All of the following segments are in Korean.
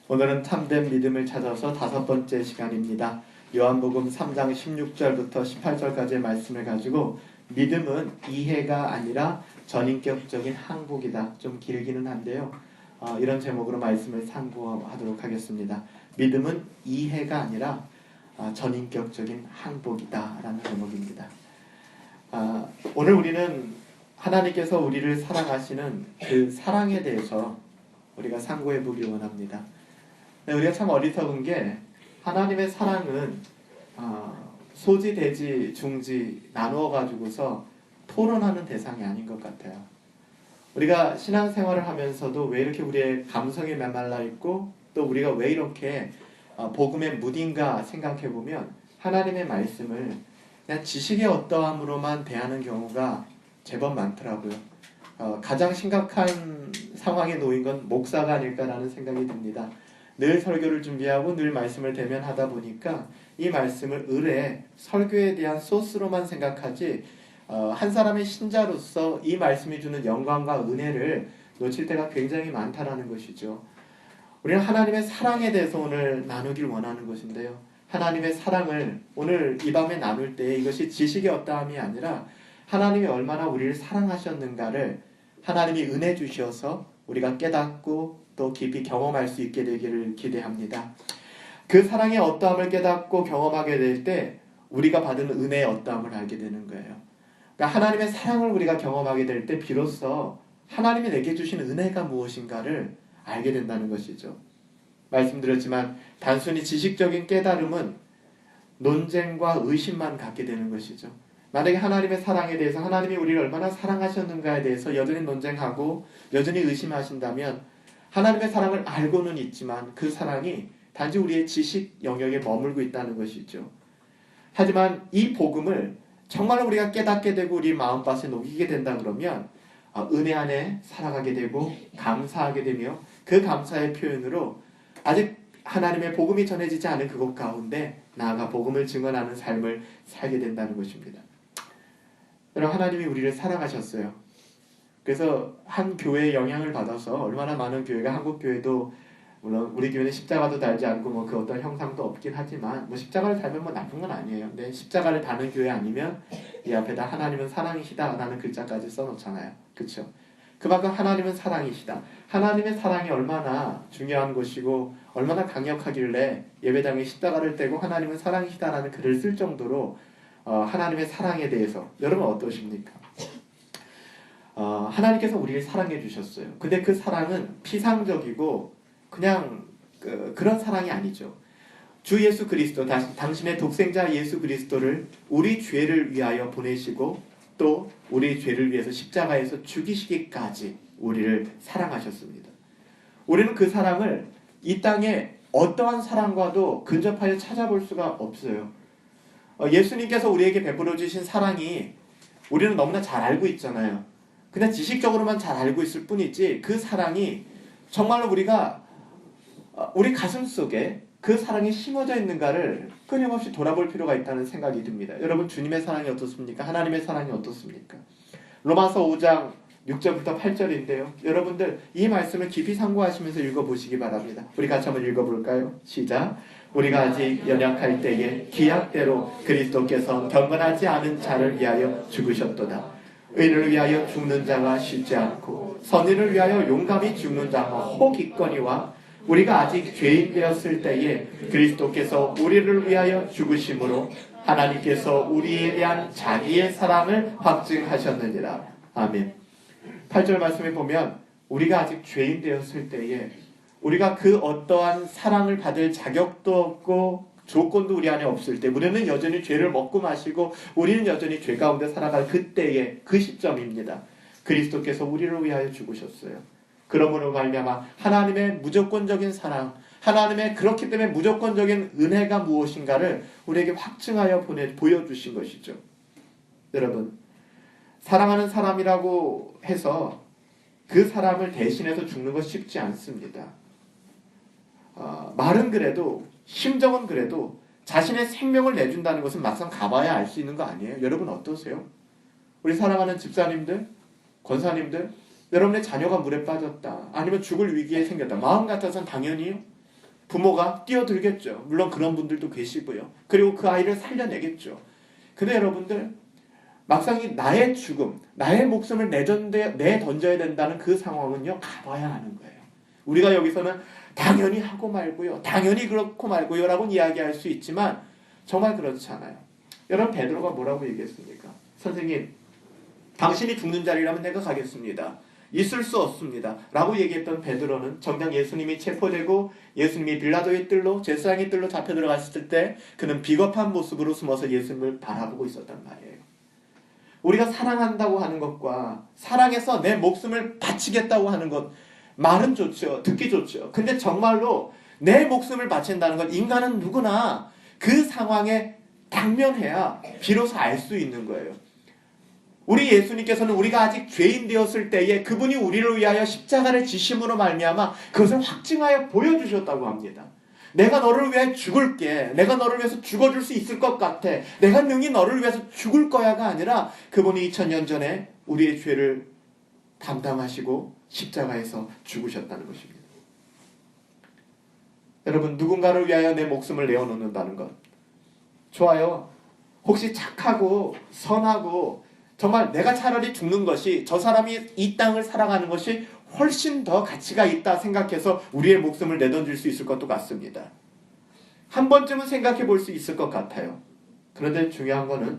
오늘은 참된 믿음을 찾아서 5번째 시간입니다. 요한복음 3장 16절부터 18절까지의 말씀을 가지고 믿음은 이해가 아니라 전인격적인 항복이다. 좀 길기는 한데요. 이런 제목으로 말씀을 상고하도록 하겠습니다. 믿음은 이해가 아니라 전인격적인 항복이다 라는 제목입니다. 오늘 우리는 하나님께서 우리를 사랑하시는 그 사랑에 대해서 우리가 상고해 보기 원합니다. 우리가 참 어리석은 게 하나님의 사랑은 소지, 대지, 중지 나누어 가지고서 토론하는 대상이 아닌 것 같아요. 우리가 신앙생활을 하면서도 왜 이렇게 우리의 감성이 메말라 있고 또 우리가 왜 이렇게 복음의 무딘가 생각해 보면 하나님의 말씀을 그냥 지식의 어떠함으로만 대하는 경우가 제법 많더라고요. 가장 심각한 상황에 놓인 건 목사가 아닐까라는 생각이 듭니다. 늘 설교를 준비하고 늘 말씀을 대면하다 보니까 이 말씀을 을의 설교에 대한 소스로만 생각하지 한 사람의 신자로서 이 말씀이 주는 영광과 은혜를 놓칠 때가 굉장히 많다라는 것이죠. 우리는 하나님의 사랑에 대해서 오늘 나누길 원하는 것인데요. 하나님의 사랑을 오늘 이 밤에 나눌 때 이것이 지식의 어떠함이 아니라 하나님이 얼마나 우리를 사랑하셨는가를 하나님이 은혜 주셔서 우리가 깨닫고 또 깊이 경험할 수 있게 되기를 기대합니다. 그 사랑의 어떠함을 깨닫고 경험하게 될 때 우리가 받은 은혜의 어떠함을 알게 되는 거예요. 그러니까 하나님의 사랑을 우리가 경험하게 될 때 비로소 하나님이 내게 주신 은혜가 무엇인가를 알게 된다는 것이죠. 말씀드렸지만 단순히 지식적인 깨달음은 논쟁과 의심만 갖게 되는 것이죠. 만약에 하나님의 사랑에 대해서 하나님이 우리를 얼마나 사랑하셨는가에 대해서 여전히 논쟁하고 여전히 의심하신다면 하나님의 사랑을 알고는 있지만 그 사랑이 단지 우리의 지식 영역에 머물고 있다는 것이죠. 하지만 이 복음을 정말 우리가 깨닫게 되고 우리 마음밭에 녹이게 된다 그러면 은혜 안에 살아가게 되고 감사하게 되며 그 감사의 표현으로 아직 하나님의 복음이 전해지지 않은 그곳 가운데 나아가 복음을 증언하는 삶을 살게 된다는 것입니다. 여러분, 하나님이 우리를 사랑하셨어요. 그래서 한 교회의 영향을 받아서 얼마나 많은 교회가, 한국 교회도 물론 우리 교회는 십자가도 달지 않고 그 어떤 형상도 없긴 하지만 십자가를 달면 나쁜 건 아니에요. 근데 십자가를 다는 교회 아니면 이 앞에다 하나님은 사랑이시다 라는 글자까지 써놓잖아요. 그렇죠? 그만큼 하나님은 사랑이시다. 하나님의 사랑이 얼마나 중요한 것이고 얼마나 강력하길래 예배당에 십자가를 떼고 하나님은 사랑이시다 라는 글을 쓸 정도로 하나님의 사랑에 대해서 여러분 어떠십니까? 하나님께서 우리를 사랑해 주셨어요. 근데 그 사랑은 피상적이고 그냥 그런 사랑이 아니죠. 주 예수 그리스도, 당신의 독생자 예수 그리스도를 우리 죄를 위하여 보내시고 또 우리 죄를 위해서 십자가에서 죽이시기까지 우리를 사랑하셨습니다. 우리는 그 사랑을 이 땅에 어떠한 사랑과도 근접하여 찾아볼 수가 없어요. 예수님께서 우리에게 베풀어 주신 사랑이 우리는 너무나 잘 알고 있잖아요. 그냥 지식적으로만 잘 알고 있을 뿐이지 그 사랑이 정말로 우리가 우리 가슴 속에 그 사랑이 심어져 있는가를 끊임없이 돌아볼 필요가 있다는 생각이 듭니다. 여러분, 주님의 사랑이 어떻습니까? 하나님의 사랑이 어떻습니까? 로마서 5장 6절부터 8절인데요. 여러분들 이 말씀을 깊이 상고하시면서 읽어보시기 바랍니다. 우리 같이 한번 읽어볼까요? 시작. 우리가 아직 연약할 때에 기약대로 그리스도께서 경건하지 않은 자를 위하여 죽으셨도다. 의인을 위하여 죽는 자가 쉽지 않고 선인을 위하여 용감히 죽는 자가 혹 있거니와 우리가 아직 죄인 되었을 때에 그리스도께서 우리를 위하여 죽으심으로 하나님께서 우리에 대한 자기의 사랑을 확증하셨느니라. 아멘. 8절 말씀에 보면 우리가 아직 죄인 되었을 때에 우리가 그 어떠한 사랑을 받을 자격도 없고 조건도 우리 안에 없을 때 우리는 여전히 죄를 먹고 마시고 우리는 여전히 죄 가운데 살아갈 그때의 그 시점입니다. 그리스도께서 우리를 위하여 죽으셨어요. 그러므로 말미암아 하나님의 무조건적인 사랑, 하나님의 그렇기 때문에 무조건적인 은혜가 무엇인가를 우리에게 확증하여 보여주신 것이죠. 여러분, 사랑하는 사람이라고 해서 그 사람을 대신해서 죽는 것 쉽지 않습니다. 말은 그래도 심정은 그래도 자신의 생명을 내준다는 것은 막상 가봐야 알 수 있는 거 아니에요? 여러분 어떠세요? 우리 사랑하는 집사님들, 권사님들, 여러분의 자녀가 물에 빠졌다, 아니면 죽을 위기에 생겼다, 마음 같아서는 당연히 부모가 뛰어들겠죠. 물론 그런 분들도 계시고요. 그리고 그 아이를 살려내겠죠. 근데 여러분들 막상 이 나의 죽음, 나의 목숨을 내던져야 된다는 그 상황은요, 가봐야 하는 거예요. 우리가 여기서는 당연히 하고 말고요, 당연히 그렇고 말고요 라고 이야기할 수 있지만 정말 그렇지 않아요. 여러분, 베드로가 뭐라고 얘기했습니까? 선생님, 당신이 죽는 자리라면 내가 가겠습니다. 있을 수 없습니다. 라고 얘기했던 베드로는 정작 예수님이 체포되고 예수님이 빌라도의 뜰로, 제사장의 뜰로 잡혀 들어갔을 때 그는 비겁한 모습으로 숨어서 예수님을 바라보고 있었단 말이에요. 우리가 사랑한다고 하는 것과 사랑해서 내 목숨을 바치겠다고 하는 것, 말은 좋죠. 듣기 좋죠. 근데 정말로 내 목숨을 바친다는 건 인간은 누구나 그 상황에 당면해야 비로소 알 수 있는 거예요. 우리 예수님께서는 우리가 아직 죄인 되었을 때에 그분이 우리를 위하여 십자가를 지심으로 말미암아 그것을 확증하여 보여주셨다고 합니다. 내가 너를 위해 죽을게. 내가 너를 위해서 죽어줄 수 있을 것 같아. 내가 능히 너를 위해서 죽을 거야가 아니라 그분이 2000년 전에 우리의 죄를 담당하시고 십자가에서 죽으셨다는 것입니다. 여러분, 누군가를 위하여 내 목숨을 내어놓는다는 것, 좋아요. 혹시 착하고 선하고 정말 내가 차라리 죽는 것이, 저 사람이 이 땅을 살아가는 것이 훨씬 더 가치가 있다 생각해서 우리의 목숨을 내던질 수 있을 것도 같습니다. 한 번쯤은 생각해 볼 수 있을 것 같아요. 그런데 중요한 거는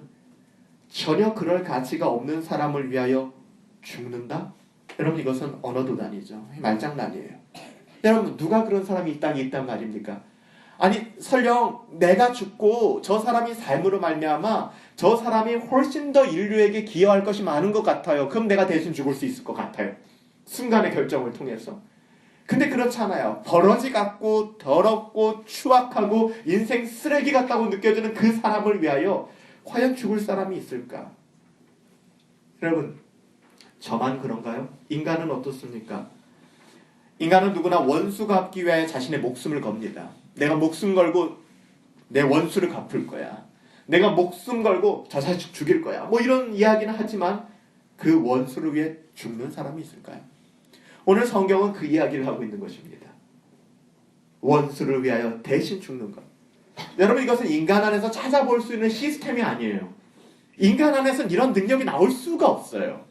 전혀 그럴 가치가 없는 사람을 위하여 죽는다? 여러분, 이것은 언어도단이죠. 말장난이에요. 여러분, 누가 그런 사람이 이 땅에 있단 말입니까? 아니, 설령 내가 죽고 저 사람이 삶으로 말미암아 저 사람이 훨씬 더 인류에게 기여할 것이 많은 것 같아요. 그럼 내가 대신 죽을 수 있을 것 같아요. 순간의 결정을 통해서. 근데 그렇잖아요. 버러지 같고 더럽고 추악하고 인생 쓰레기 같다고 느껴지는 그 사람을 위하여 과연 죽을 사람이 있을까? 여러분, 저만 그런가요? 인간은 어떻습니까? 인간은 누구나 원수 갚기 위해 자신의 목숨을 겁니다. 내가 목숨 걸고 내 원수를 갚을 거야. 내가 목숨 걸고 저 자식 죽일 거야. 뭐 이런 이야기는 하지만 그 원수를 위해 죽는 사람이 있을까요? 오늘 성경은 그 이야기를 하고 있는 것입니다. 원수를 위하여 대신 죽는 것. 여러분, 이것은 인간 안에서 찾아볼 수 있는 시스템이 아니에요. 인간 안에서는 이런 능력이 나올 수가 없어요.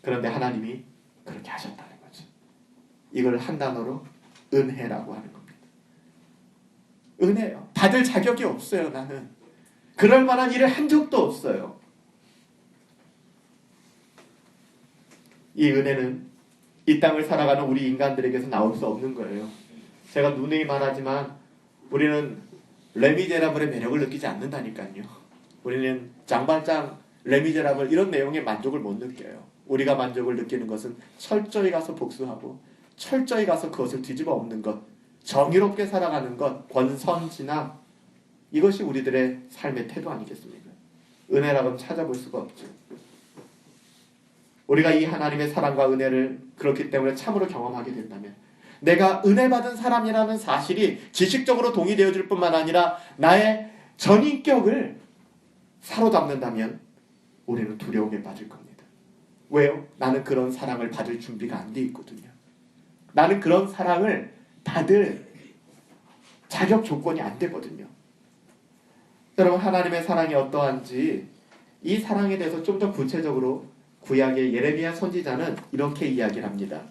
그런데 하나님이 그렇게 하셨다는 거죠. 이걸 한 단어로 은혜라고 하는 겁니다. 은혜요. 받을 자격이 없어요, 나는. 그럴 만한 일을 한 적도 없어요. 이 은혜는 이 땅을 살아가는 우리 인간들에게서 나올 수 없는 거예요. 제가 누누이 말하지만 우리는 레미제라블의 매력을 느끼지 않는다니까요. 우리는 장반장, 레미제라블 이런 내용의 만족을 못 느껴요. 우리가 만족을 느끼는 것은 철저히 가서 복수하고 철저히 가서 그것을 뒤집어 엎는 것, 정의롭게 살아가는 것, 권선진악, 이것이 우리들의 삶의 태도 아니겠습니까? 은혜라고는 찾아볼 수가 없죠. 우리가 이 하나님의 사랑과 은혜를 그렇기 때문에 참으로 경험하게 된다면, 내가 은혜 받은 사람이라는 사실이 지식적으로 동의되어질 뿐만 아니라 나의 전인격을 사로잡는다면 우리는 두려움에 빠질 겁니다. 왜요? 나는 그런 사랑을 받을 준비가 안 돼 있거든요. 나는 그런 사랑을 받을 자격 조건이 안 되거든요. 여러분, 하나님의 사랑이 어떠한지 이 사랑에 대해서 좀 더 구체적으로 구약의 예레미야 선지자는 이렇게 이야기를 합니다.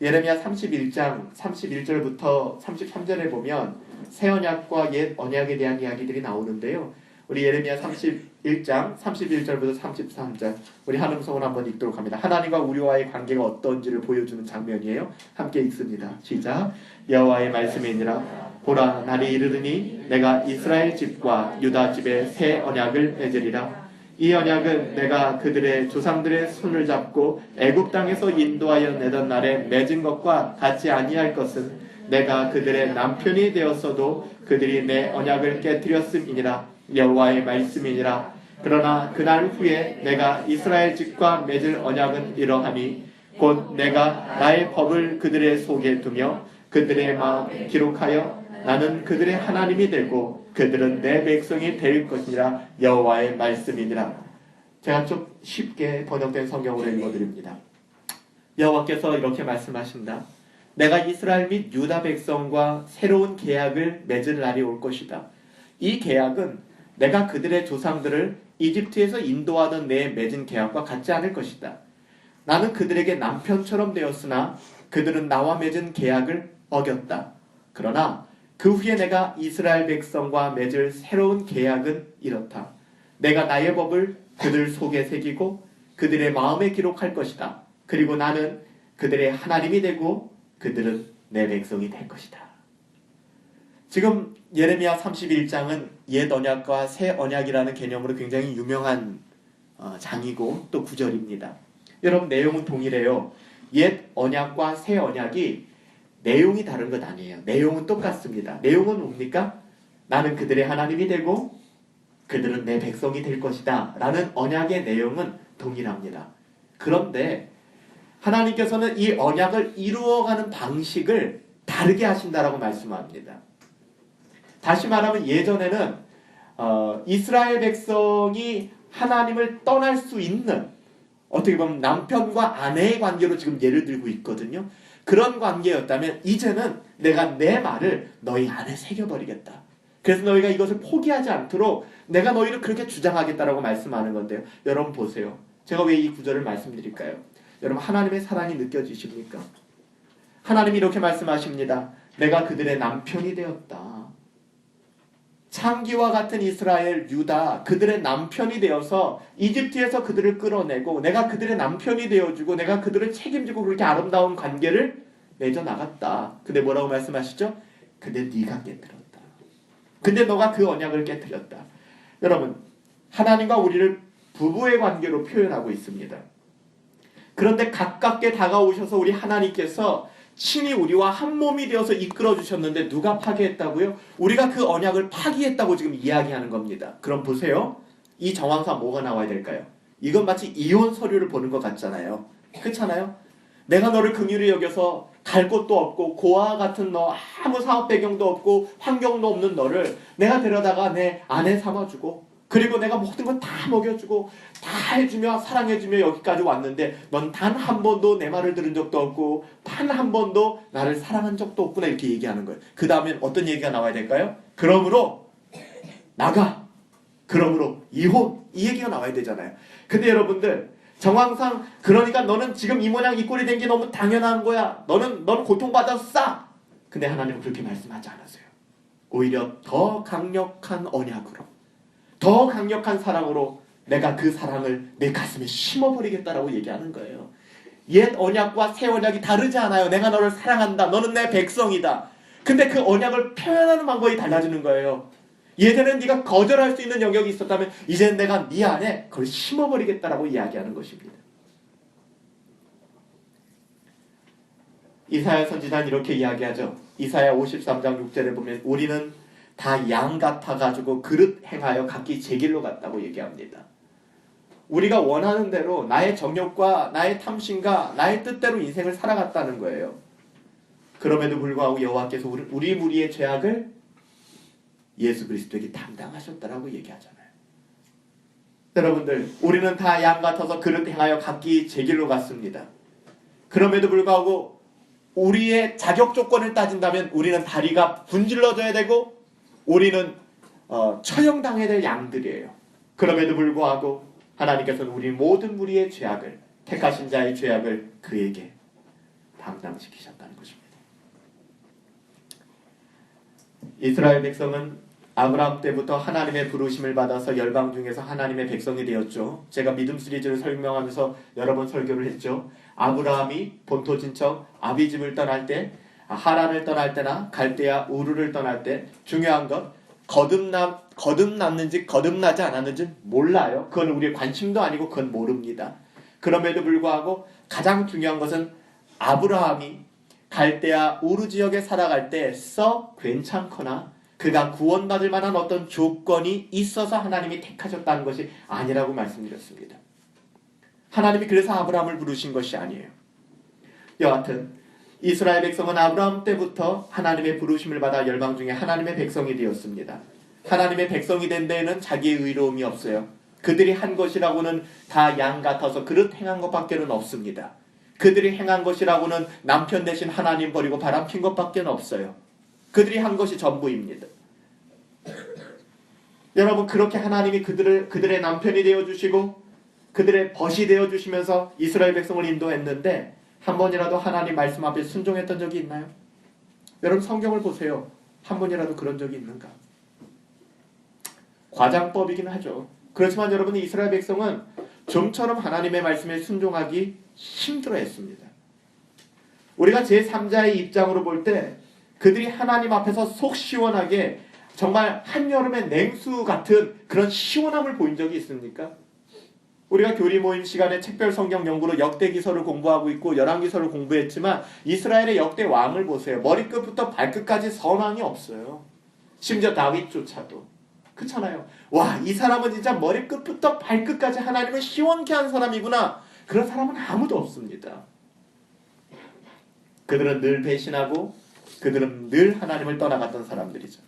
예레미야 31장 31절부터 33절에 보면 새 언약과 옛 언약에 대한 이야기들이 나오는데요. 우리 예레미야 31장 31절부터 33절 우리 한음성을 한번 읽도록 합니다. 하나님과 우리와의 관계가 어떤지를 보여주는 장면이에요. 함께 읽습니다. 시작. 여호와의 말씀이니라. 보라, 날이 이르르니 내가 이스라엘 집과 유다 집에 새 언약을 맺으리라. 이 언약은 내가 그들의 조상들의 손을 잡고 애굽 땅에서 인도하여 내던 날에 맺은 것과 같지 아니할 것은 내가 그들의 남편이 되었어도 그들이 내 언약을 깨뜨렸음이니라. 여호와의 말씀이니라. 그러나 그날 후에 내가 이스라엘 집과 맺을 언약은 이러하니 곧 내가 나의 법을 그들의 속에 두며 그들의 마음에 기록하여 나는 그들의 하나님이 되고 그들은 내 백성이 될 것이니라. 여호와의 말씀이니라. 제가 좀 쉽게 번역된 성경으로 읽어드립니다. 여호와께서 이렇게 말씀하신다. 내가 이스라엘 및 유다 백성과 새로운 계약을 맺을 날이 올 것이다. 이 계약은 내가 그들의 조상들을 이집트에서 인도하던 내에 맺은 계약과 같지 않을 것이다. 나는 그들에게 남편처럼 되었으나 그들은 나와 맺은 계약을 어겼다. 그러나 그 후에 내가 이스라엘 백성과 맺을 새로운 계약은 이렇다. 내가 나의 법을 그들 속에 새기고 그들의 마음에 기록할 것이다. 그리고 나는 그들의 하나님이 되고 그들은 내 백성이 될 것이다. 지금 예레미야 31장은 옛 언약과 새 언약이라는 개념으로 굉장히 유명한 장이고 또 구절입니다. 여러분, 내용은 동일해요. 옛 언약과 새 언약이 내용이 다른 것 아니에요. 내용은 똑같습니다. 내용은 뭡니까? 나는 그들의 하나님이 되고 그들은 내 백성이 될 것이다 라는 언약의 내용은 동일합니다. 그런데 하나님께서는 이 언약을 이루어가는 방식을 다르게 하신다라고 말씀합니다. 다시 말하면 예전에는 이스라엘 백성이 하나님을 떠날 수 있는, 어떻게 보면 남편과 아내의 관계로 지금 예를 들고 있거든요. 그런 관계였다면 이제는 내가 내 말을 너희 안에 새겨버리겠다. 그래서 너희가 이것을 포기하지 않도록 내가 너희를 그렇게 주장하겠다라고 말씀하는 건데요. 여러분 보세요. 제가 왜 이 구절을 말씀드릴까요? 여러분, 하나님의 사랑이 느껴지십니까? 하나님이 이렇게 말씀하십니다. 내가 그들의 남편이 되었다. 창기와 같은 이스라엘, 유다, 그들의 남편이 되어서 이집트에서 그들을 끌어내고 내가 그들의 남편이 되어주고 내가 그들을 책임지고 그렇게 아름다운 관계를 맺어 나갔다. 근데 뭐라고 말씀하시죠? 근데 네가 깨뜨렸다. 근데 너가 그 언약을 깨뜨렸다. 여러분, 하나님과 우리를 부부의 관계로 표현하고 있습니다. 그런데 가깝게 다가오셔서 우리 하나님께서 친히 우리와 한 몸이 되어서 이끌어 주셨는데 누가 파괴했다고요? 우리가 그 언약을 파기했다고 지금 이야기하는 겁니다. 그럼 보세요. 이 정황상 뭐가 나와야 될까요? 이건 마치 이혼 서류를 보는 것 같잖아요. 그렇잖아요? 내가 너를 긍휼히 여겨서 갈 곳도 없고 고아와 같은 너, 아무 사업 배경도 없고 환경도 없는 너를 내가 데려다가 내 아내 삼아주고 그리고 내가 모든 걸 다 먹여주고 다 해주며 사랑해주며 여기까지 왔는데 넌 단 한 번도 내 말을 들은 적도 없고 단 한 번도 나를 사랑한 적도 없구나, 이렇게 얘기하는 거예요. 그 다음엔 어떤 얘기가 나와야 될까요? 그러므로 나가, 그러므로 이혼, 이 얘기가 나와야 되잖아요. 근데 여러분들, 정황상 그러니까 너는 지금 이 모양 이 꼴이 된 게 너무 당연한 거야. 너는 고통받아서 싸. 근데 하나님은 그렇게 말씀하지 않았어요. 오히려 더 강력한 언약으로, 더 강력한 사랑으로 내가 그 사랑을 내 가슴에 심어버리겠다라고 얘기하는 거예요. 옛 언약과 새 언약이 다르지 않아요. 내가 너를 사랑한다. 너는 내 백성이다. 근데 그 언약을 표현하는 방법이 달라지는 거예요. 예전엔 네가 거절할 수 있는 영역이 있었다면 이제는 내가 네 안에 그걸 심어버리겠다라고 이야기하는 것입니다. 이사야 선지자는 이렇게 이야기하죠. 이사야 53장 6절에 보면 우리는 다 양 같아가지고 그릇 행하여 각기 제 길로 갔다고 얘기합니다. 우리가 원하는 대로 나의 정욕과 나의 탐심과 나의 뜻대로 인생을 살아갔다는 거예요. 그럼에도 불구하고 여호와께서 우리 무리의 죄악을 예수 그리스도에게 담당하셨다라고 얘기하잖아요. 여러분들, 우리는 다 양 같아서 그릇 행하여 각기 제 길로 갔습니다. 그럼에도 불구하고 우리의 자격 조건을 따진다면 우리는 다리가 분질러져야 되고 우리는 처형당해야 될 양들이에요. 그럼에도 불구하고 하나님께서는 우리 모든 무리의 죄악을, 택하신 자의 죄악을 그에게 담당시키셨다는 것입니다. 이스라엘 백성은 아브라함 때부터 하나님의 부르심을 받아서 열방 중에서 하나님의 백성이 되었죠. 제가 믿음 시리즈를 설명하면서 여러 번 설교를 했죠. 아브라함이 본토 친척 아비집을 떠날 때, 하란을 떠날 때나 갈대아 우르를 떠날 때 중요한 것, 거듭났는지 거듭나지 않았는지 몰라요. 그건 우리의 관심도 아니고 그건 모릅니다. 그럼에도 불구하고 가장 중요한 것은 아브라함이 갈대아 우르 지역에 살아갈 때 썩 괜찮거나 그가 구원받을 만한 어떤 조건이 있어서 하나님이 택하셨다는 것이 아니라고 말씀드렸습니다. 하나님이 그래서 아브라함을 부르신 것이 아니에요. 여하튼 이스라엘 백성은 아브라함 때부터 하나님의 부르심을 받아 열방 중에 하나님의 백성이 되었습니다. 하나님의 백성이 된 데에는 자기의 의로움이 없어요. 그들이 한 것이라고는 다 양 같아서 그릇 행한 것밖에는 없습니다. 그들이 행한 것이라고는 남편 대신 하나님 버리고 바람핀 것밖에 없어요. 그들이 한 것이 전부입니다. 여러분, 그렇게 하나님이 그들의 남편이 되어주시고 그들의 벗이 되어주시면서 이스라엘 백성을 인도했는데 한 번이라도 하나님 말씀 앞에 순종했던 적이 있나요? 여러분, 성경을 보세요. 한 번이라도 그런 적이 있는가? 과장법이긴 하죠. 그렇지만 여러분, 이스라엘 백성은 좀처럼 하나님의 말씀에 순종하기 힘들어했습니다. 우리가 제3자의 입장으로 볼 때 그들이 하나님 앞에서 속 시원하게 정말 한여름의 냉수 같은 그런 시원함을 보인 적이 있습니까? 우리가 교리 모임 시간에 책별 성경 연구로 역대기서를 공부하고 있고 열왕기서를 공부했지만 이스라엘의 역대 왕을 보세요. 머리끝부터 발끝까지 선왕이 없어요. 심지어 다윗조차도. 그렇잖아요. 와, 이 사람은 진짜 머리끝부터 발끝까지 하나님을 시원케 한 사람이구나. 그런 사람은 아무도 없습니다. 그들은 늘 배신하고 그들은 늘 하나님을 떠나갔던 사람들이죠.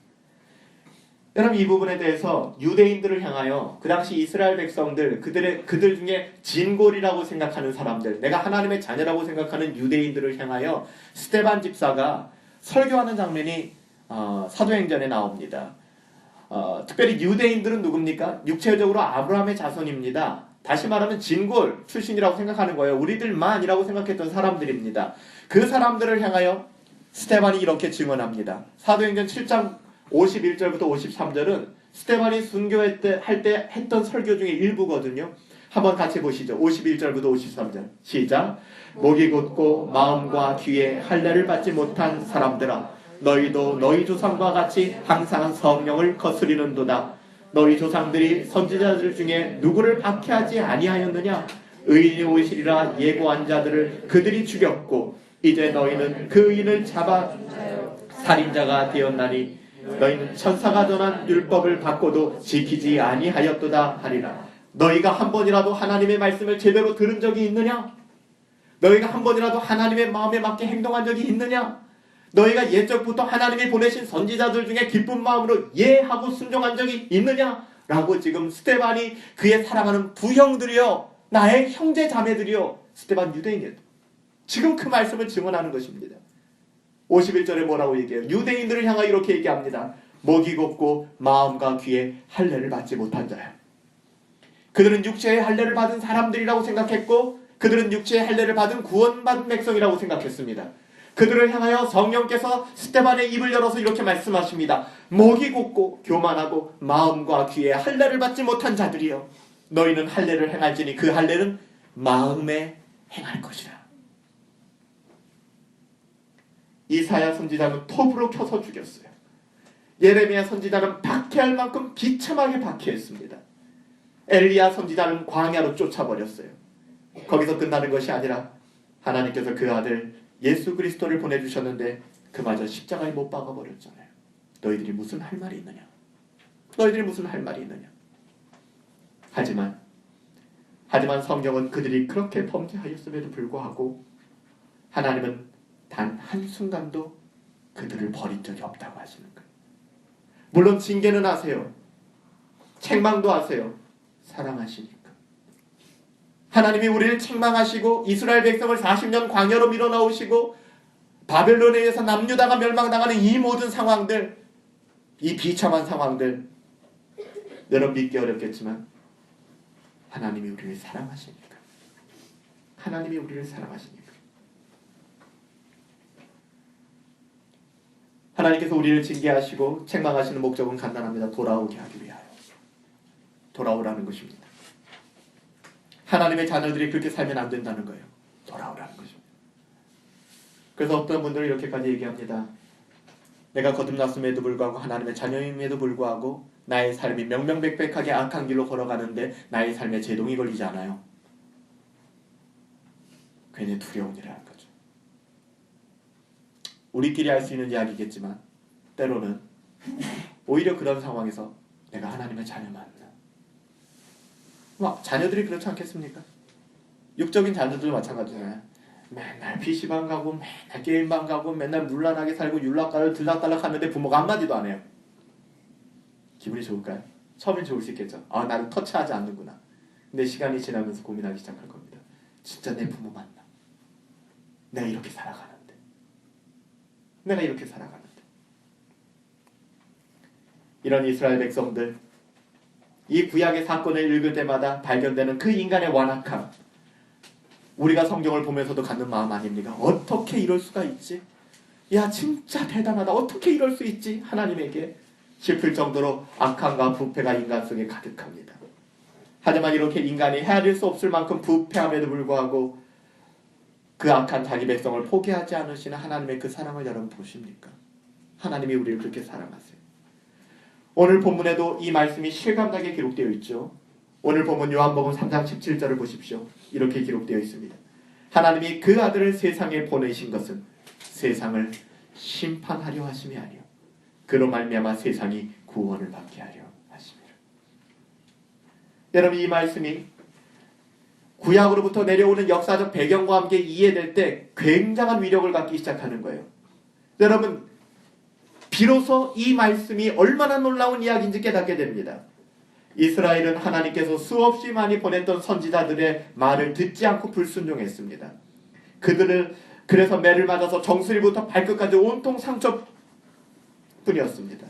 여러분, 이 부분에 대해서 유대인들을 향하여 그 당시 이스라엘 백성들, 그들 중에 진골이라고 생각하는 사람들, 내가 하나님의 자녀라고 생각하는 유대인들을 향하여 스데반 집사가 설교하는 장면이 사도행전에 나옵니다. 특별히 유대인들은 누굽니까? 육체적으로 아브라함의 자손입니다. 다시 말하면 진골 출신이라고 생각하는 거예요. 우리들만이라고 생각했던 사람들입니다. 그 사람들을 향하여 스데반이 이렇게 증언합니다. 사도행전 7장 51절부터 53절은 스데반이 순교할 때 했던 설교 중에 일부거든요. 한번 같이 보시죠. 51절부터 53절 시작. 목이 곧고 마음과 귀에 할례를 받지 못한 사람들아, 너희도 너희 조상과 같이 항상 성령을 거스리는도다. 너희 조상들이 선지자들 중에 누구를 박해하지 아니하였느냐? 의인이 오시리라 예고한 자들을 그들이 죽였고 이제 너희는 그 의인을 잡아 살인자가 되었나니 너희는 천사가 전한 율법을 받고도 지키지 아니하였도다 하리라. 너희가 한 번이라도 하나님의 말씀을 제대로 들은 적이 있느냐? 너희가 한 번이라도 하나님의 마음에 맞게 행동한 적이 있느냐? 너희가 옛적부터 하나님이 보내신 선지자들 중에 기쁜 마음으로 예하고 순종한 적이 있느냐? 라고 지금 스데반이 그의 사랑하는 부형들이여, 나의 형제 자매들이여, 스데반 유대인이에요. 지금 그 말씀을 증언하는 것입니다. 51절에 뭐라고 얘기해요? 유대인들을 향하여 이렇게 얘기합니다. 목이 곱고 마음과 귀에 할례를 받지 못한 자야. 그들은 육체의 할례를 받은 사람들이라고 생각했고 그들은 육체의 할례를 받은 구원받은 백성이라고 생각했습니다. 그들을 향하여 성령께서 스데반의 입을 열어서 이렇게 말씀하십니다. 목이 곱고 교만하고 마음과 귀에 할례를 받지 못한 자들이여, 너희는 할례를 행할지니 그 할례는 마음에 행할 것이라. 이사야 선지자는 톱으로 켜서 죽였어요. 예레미야 선지자는 박해할 만큼 비참하게 박해했습니다. 엘리야 선지자는 광야로 쫓아버렸어요. 거기서 끝나는 것이 아니라 하나님께서 그 아들 예수 그리스도를 보내주셨는데 그마저 십자가에 못 박아버렸잖아요. 너희들이 무슨 할 말이 있느냐? 너희들이 무슨 할 말이 있느냐? 하지만 성경은 그들이 그렇게 범죄하였음에도 불구하고 하나님은 단 한순간도 그들을 버린 적이 없다고 하시는 거예요. 물론 징계는 하세요. 책망도 하세요. 사랑하시니까. 하나님이 우리를 책망하시고 이스라엘 백성을 40년 광야로 밀어넣으시고 바벨론에 의해서 남유다가 멸망당하는 이 모든 상황들, 이 비참한 상황들, 여러분 믿기 어렵겠지만 하나님이 우리를 사랑하시니까. 하나님이 우리를 사랑하시니까. 하나님께서 우리를 징계하시고 책망하시는 목적은 간단합니다. 돌아오게 하기 위하여. 돌아오라는 것입니다. 하나님의 자녀들이 그렇게 살면 안 된다는 거예요. 돌아오라는 것입니다. 그래서 어떤 분들은 이렇게까지 얘기합니다. 내가 거듭났음에도 불구하고 하나님의 자녀임에도 불구하고 나의 삶이 명명백백하게 악한 길로 걸어가는데 나의 삶에 제동이 걸리지 않아요. 괜히 두려운 일이라는 거죠. 우리끼리 할 수 있는 이야기겠지만 때로는 오히려 그런 상황에서 내가 하나님의 자녀 맞나? 자녀들이 그렇지 않겠습니까? 육적인 자녀들도 마찬가지잖아요. 맨날 PC방 가고 맨날 게임방 가고 맨날 물란하게 살고 율락가를 들락달락 하는데 부모가 한마디도 안 해요. 기분이 좋을까요? 처음엔 좋을 수 있겠죠. 나를 터치하지 않는구나. 근데 시간이 지나면서 고민하기 시작할 겁니다. 진짜 내 부모 맞나? 내가 이렇게 살아가는데. 내가 이렇게 살아가는데. 이런 이스라엘 백성들, 이 구약의 사건을 읽을 때마다 발견되는 그 인간의 완악함, 우리가 성경을 보면서도 갖는 마음 아닙니까? 어떻게 이럴 수가 있지? 야, 진짜 대단하다. 어떻게 이럴 수 있지? 하나님에게 싶을 정도로 악함과 부패가 인간 속에 가득합니다. 하지만 이렇게 인간이 헤아릴 수 없을 만큼 부패함에도 불구하고 그 악한 자기 백성을 포기하지 않으시는 하나님의 그 사랑을 여러분 보십니까? 하나님이 우리를 그렇게 사랑하세요. 오늘 본문에도 이 말씀이 실감나게 기록되어 있죠. 오늘 본문 요한복음 3장 17절을 보십시오. 이렇게 기록되어 있습니다. 하나님이 그 아들을 세상에 보내신 것은 세상을 심판하려 하심이 아니요 그로 말미암아 세상이 구원을 받게 하려 하심이라. 여러분, 이 말씀이 구약으로부터 내려오는 역사적 배경과 함께 이해될 때 굉장한 위력을 갖기 시작하는 거예요. 여러분, 비로소 이 말씀이 얼마나 놀라운 이야기인지 깨닫게 됩니다. 이스라엘은 하나님께서 수없이 많이 보냈던 선지자들의 말을 듣지 않고 불순종했습니다. 그들을 그래서 매를 맞아서 정수리부터 발끝까지 온통 상처뿐이었습니다.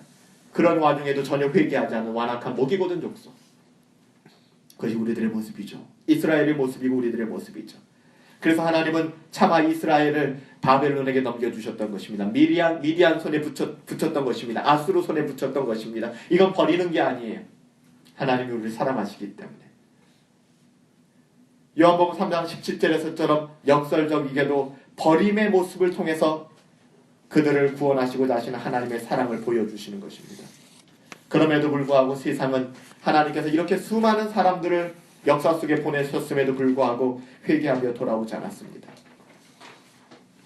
그런 와중에도 전혀 회개하지 않는 완악한 목이 곧은 족속. 그것이 우리들의 모습이죠. 이스라엘의 모습이고 우리들의 모습이죠. 그래서 하나님은 차마 이스라엘을 바벨론에게 넘겨주셨던 것입니다. 미디안 손에 붙였던 것입니다. 아수르 손에 붙였던 것입니다. 이건 버리는 게 아니에요. 하나님이 우리를 사랑하시기 때문에. 요한복음 3장 17절에서처럼 역설적이게도 버림의 모습을 통해서 그들을 구원하시고자 하시는 하나님의 사랑을 보여주시는 것입니다. 그럼에도 불구하고 세상은 하나님께서 이렇게 수많은 사람들을 역사 속에 보내셨음에도 불구하고 회개하며 돌아오지 않았습니다.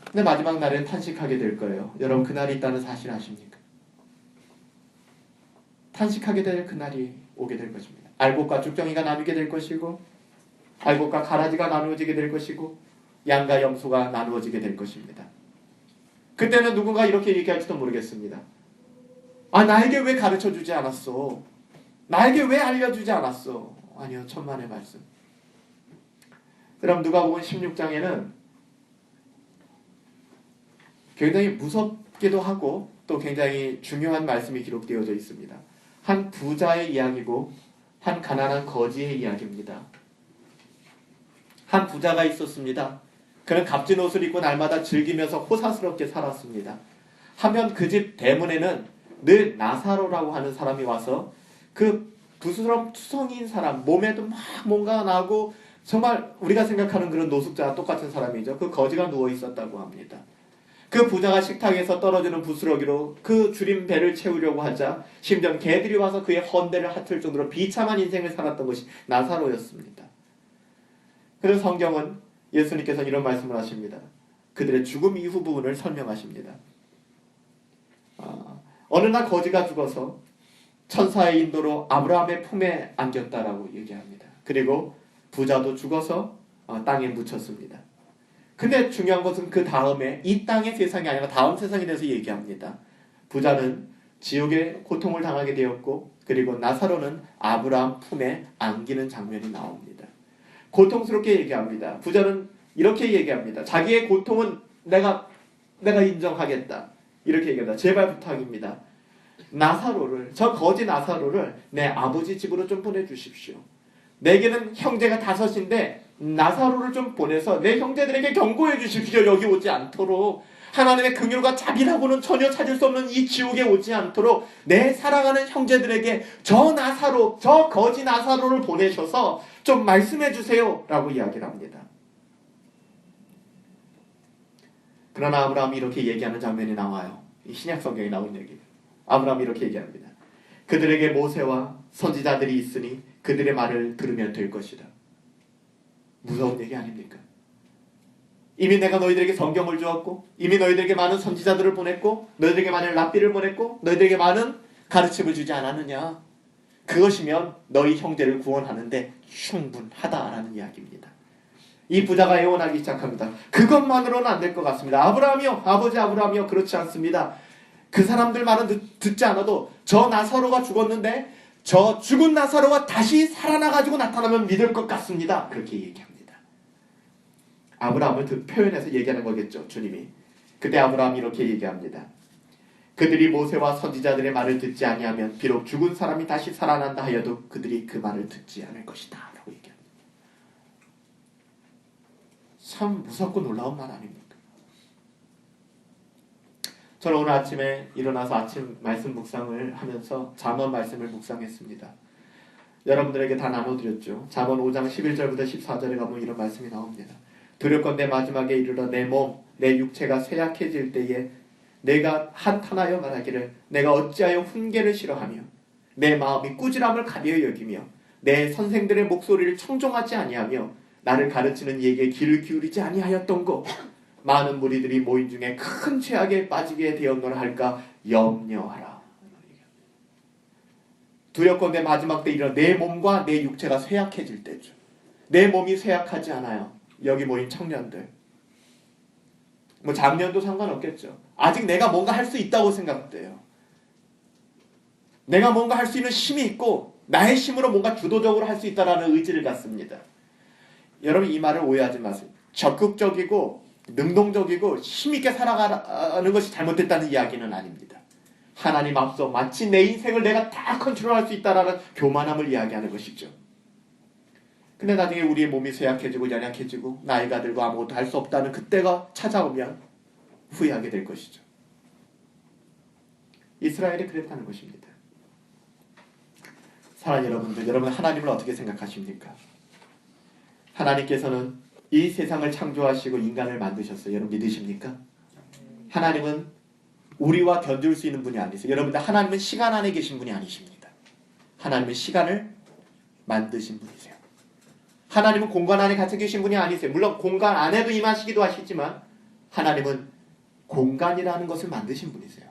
근데 마지막 날엔 탄식하게 될 거예요. 여러분, 그날이 있다는 사실 아십니까? 탄식하게 될 그날이 오게 될 것입니다. 알곡과 쭉정이가 나누게 될 것이고, 알곡과 가라지가 나누어지게 될 것이고, 양과 염소가 나누어지게 될 것입니다. 그때는 누군가 이렇게 얘기할지도 모르겠습니다. 아, 나에게 왜 가르쳐주지 않았어? 나에게 왜 알려주지 않았어? 아니요, 천만의 말씀. 그럼 누가복음 16장에는 굉장히 무섭기도 하고 또 굉장히 중요한 말씀이 기록되어져 있습니다. 한 부자의 이야기고 한 가난한 거지의 이야기입니다. 한 부자가 있었습니다. 그는 값진 옷을 입고 날마다 즐기면서 호사스럽게 살았습니다. 하면 그 집 대문에는 늘 나사로라고 하는 사람이 와서 그 부스럼 투성이인 사람, 몸에도 막 뭔가 나고 정말 우리가 생각하는 그런 노숙자와 똑같은 사람이죠. 그 거지가 누워 있었다고 합니다. 그 부자가 식탁에서 떨어지는 부스러기로 그 줄인 배를 채우려고 하자 심지어 개들이 와서 그의 헌배를 핥을 정도로 비참한 인생을 살았던 것이 나사로였습니다. 그래서 성경은 예수님께서 이런 말씀을 하십니다. 그들의 죽음 이후 부분을 설명하십니다. 어느 날 거지가 죽어서 천사의 인도로 아브라함의 품에 안겼다라고 얘기합니다. 그리고 부자도 죽어서 땅에 묻혔습니다. 근데 중요한 것은 그 다음에 이 땅의 세상이 아니라 다음 세상에 대해서 얘기합니다. 부자는 지옥의 고통을 당하게 되었고, 그리고 나사로는 아브라함 품에 안기는 장면이 나옵니다. 고통스럽게 얘기합니다. 부자는 이렇게 얘기합니다. 자기의 고통은 내가 인정하겠다. 이렇게 얘기합니다. 제발 부탁입니다. 나사로를, 저 거지 나사로를 내 아버지 집으로 좀 보내주십시오. 내게는 형제가 5인데 나사로를 좀 보내서 내 형제들에게 경고해 주십시오. 여기 오지 않도록. 하나님의 긍휼과 자비라고는 전혀 찾을 수 없는 이 지옥에 오지 않도록 내 사랑하는 형제들에게 저 나사로, 저 거지 나사로를 보내셔서 좀 말씀해 주세요 라고 이야기를 합니다. 그러나 아브라함이 이렇게 얘기하는 장면이 나와요. 이 신약 성경에 나온 얘기. 아브라함이 이렇게 얘기합니다. 그들에게 모세와 선지자들이 있으니 그들의 말을 들으면 될 것이다. 무서운 얘기 아닙니까? 이미 내가 너희들에게 성경을 주었고, 이미 너희들에게 많은 선지자들을 보냈고, 너희들에게 많은 랍비를 보냈고, 너희들에게 많은 가르침을 주지 않았느냐? 그것이면 너희 형제를 구원하는데 충분하다라는 이야기입니다. 이 부자가 애원하기 시작합니다. 그것만으로는 안 될 것 같습니다. 아브라함이요, 아버지 아브라함이요, 그렇지 않습니다. 그 사람들 말은 듣지 않아도 저 나사로가 죽었는데 저 죽은 나사로가 다시 살아나가지고 나타나면 믿을 것 같습니다. 그렇게 얘기합니다. 아브라함을 표현해서 얘기하는 거겠죠. 주님이. 그때 아브라함이 이렇게 얘기합니다. 그들이 모세와 선지자들의 말을 듣지 아니하면 비록 죽은 사람이 다시 살아난다 하여도 그들이 그 말을 듣지 않을 것이다 라고 얘기합니다. 참 무섭고 놀라운 말 아닙니까? 저는 오늘 아침에 일어나서 아침 말씀 묵상을 하면서 잠언 말씀을 묵상했습니다. 여러분들에게 다 나눠드렸죠. 잠언 5장 11절부터 14절에 가보면 이런 말씀이 나옵니다. 두렵건대 마지막에 이르러 내 몸, 내 육체가 쇠약해질 때에 내가 한탄하여 말하기를 내가 어찌하여 훈계를 싫어하며 내 마음이 꾸지람을 가벼이 여기며 내 선생들의 목소리를 청종하지 아니하며 나를 가르치는 이에게 귀를 기울이지 아니하였던고 많은 무리들이 모인 중에 큰 죄악에 빠지게 되었노라 할까 염려하라. 두렵건대 마지막 때 이르러 내 몸과 내 육체가 쇠약해질 때죠. 내 몸이 쇠약하지 않아요. 여기 모인 청년들. 뭐 작년도 상관없겠죠. 아직 내가 뭔가 할 수 있다고 생각돼요. 내가 뭔가 할 수 있는 힘이 있고 나의 힘으로 뭔가 주도적으로 할 수 있다라는 의지를 갖습니다. 여러분 이 말을 오해하지 마세요. 적극적이고 능동적이고 힘있게 살아가는 것이 잘못됐다는 이야기는 아닙니다. 하나님 앞서 마치 내 인생을 내가 다 컨트롤할 수 있다라는 교만함을 이야기하는 것이죠. 근데 나중에 우리의 몸이 쇠약해지고 연약해지고 나이가 들고 아무것도 할 수 없다는 그때가 찾아오면 후회하게 될 것이죠. 이스라엘이 그랬다는 것입니다. 사랑하는 여러분들, 여러분 하나님을 어떻게 생각하십니까? 하나님께서는 이 세상을 창조하시고 인간을 만드셨어요. 여러분 믿으십니까? 하나님은 우리와 견줄 수 있는 분이 아니세요. 여러분들 하나님은 시간 안에 계신 분이 아니십니다. 하나님은 시간을 만드신 분이세요. 하나님은 공간 안에 갇혀 계신 분이 아니세요. 물론 공간 안에도 임하시기도 하시지만 하나님은 공간이라는 것을 만드신 분이세요.